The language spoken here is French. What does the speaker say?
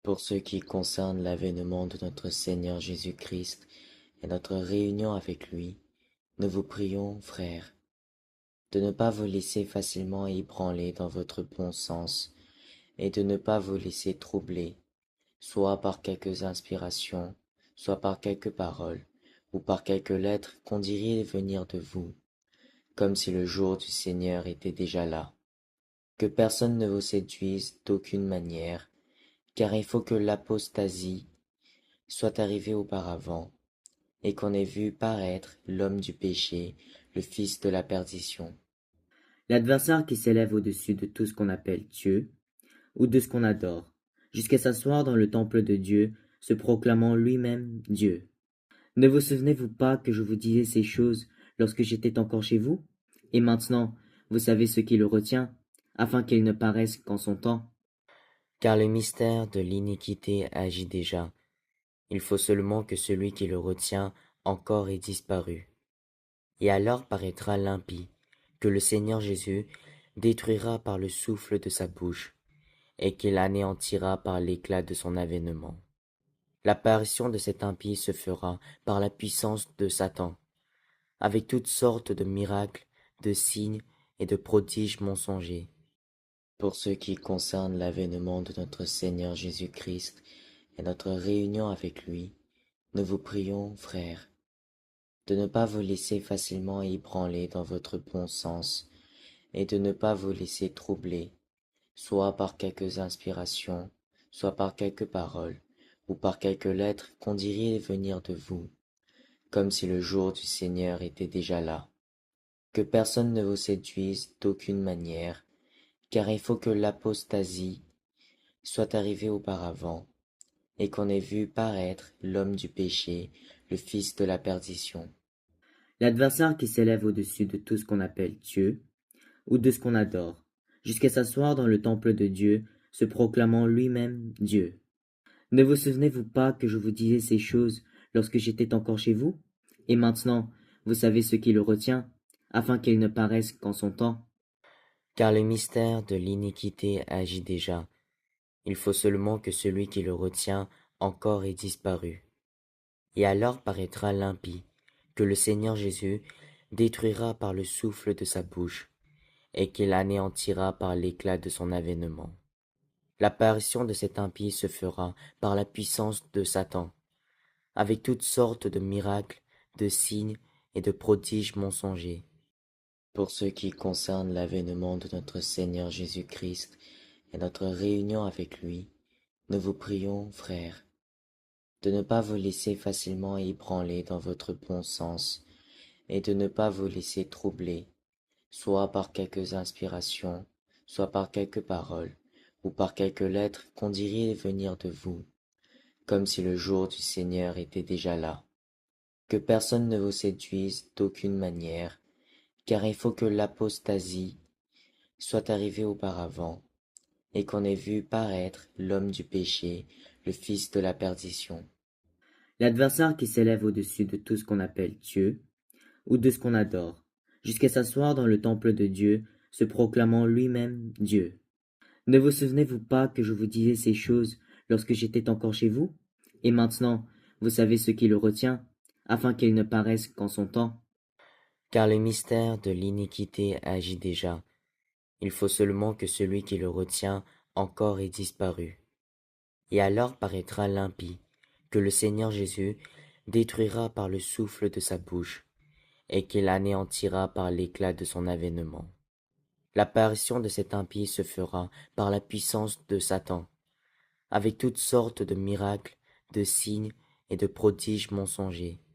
Pour ce qui concerne l'avènement de notre Seigneur Jésus-Christ et notre réunion avec lui, nous vous prions, frères, de ne pas vous laisser facilement ébranler dans votre bon sens et de ne pas vous laisser troubler, soit par quelques inspirations, soit par quelques paroles, ou par quelques lettres qu'on dirait venir de vous, comme si le jour du Seigneur était déjà là. Que personne ne vous séduise d'aucune manière, car il faut que l'apostasie soit arrivée auparavant, et qu'on ait vu paraître l'homme du péché, le fils de la perdition. L'adversaire qui s'élève au-dessus de tout ce qu'on appelle Dieu, ou de ce qu'on adore, jusqu'à s'asseoir dans le temple de Dieu, se proclamant lui-même Dieu. Ne vous souvenez-vous pas que je vous disais ces choses lorsque j'étais encore chez vous? Et maintenant, vous savez ce qui le retient, afin qu'il ne paraisse qu'en son temps. Car le mystère de l'iniquité agit déjà. Il faut seulement que celui qui le retient encore ait disparu. Et alors paraîtra l'impie, que le Seigneur Jésus détruira par le souffle de sa bouche, et qu'il anéantira par l'éclat de son avènement. L'apparition de cet impie se fera par la puissance de Satan, avec toutes sortes de miracles, de signes et de prodiges mensongers. Pour ce qui concerne l'avènement de notre Seigneur Jésus-Christ et notre réunion avec lui, nous vous prions, frères, de ne pas vous laisser facilement ébranler dans votre bon sens et de ne pas vous laisser troubler, soit par quelques inspirations, soit par quelques paroles, ou par quelques lettres qu'on dirait venir de vous, comme si le jour du Seigneur était déjà là. Que personne ne vous séduise d'aucune manière, car il faut que l'apostasie soit arrivée auparavant, et qu'on ait vu paraître l'homme du péché, le fils de la perdition. L'adversaire qui s'élève au-dessus de tout ce qu'on appelle Dieu, ou de ce qu'on adore, jusqu'à s'asseoir dans le temple de Dieu, se proclamant lui-même Dieu. Ne vous souvenez-vous pas que je vous disais ces choses lorsque j'étais encore chez vous? Et maintenant, vous savez ce qui le retient, afin qu'il ne paraisse qu'en son temps. Car le mystère de l'iniquité agit déjà. Il faut seulement que celui qui le retient encore ait disparu. Et alors paraîtra l'impie, que le Seigneur Jésus détruira par le souffle de sa bouche, et qu'il anéantira par l'éclat de son avènement. L'apparition de cet impie se fera par la puissance de Satan, avec toutes sortes de miracles, de signes et de prodiges mensongers. Pour ce qui concerne l'avènement de notre Seigneur Jésus-Christ et notre réunion avec lui, nous vous prions, frères, de ne pas vous laisser facilement ébranler dans votre bon sens et de ne pas vous laisser troubler, soit par quelques inspirations, soit par quelques paroles, ou par quelques lettres qu'on dirait venir de vous, comme si le jour du Seigneur était déjà là. Que personne ne vous séduise d'aucune manière, car il faut que l'apostasie soit arrivée auparavant, et qu'on ait vu paraître l'homme du péché, le fils de la perdition. L'adversaire qui s'élève au-dessus de tout ce qu'on appelle Dieu, ou de ce qu'on adore, jusqu'à s'asseoir dans le temple de Dieu, se proclamant lui-même Dieu. Ne vous souvenez-vous pas que je vous disais ces choses lorsque j'étais encore chez vous? Et maintenant, vous savez ce qui le retient, afin qu'il ne paraisse qu'en son temps. Car le mystère de l'iniquité agit déjà. Il faut seulement que celui qui le retient encore ait disparu. Et alors paraîtra l'impie, que le Seigneur Jésus détruira par le souffle de sa bouche, et qu'il anéantira par l'éclat de son avènement. L'apparition de cet impie se fera par la puissance de Satan, avec toutes sortes de miracles, de signes et de prodiges mensongers.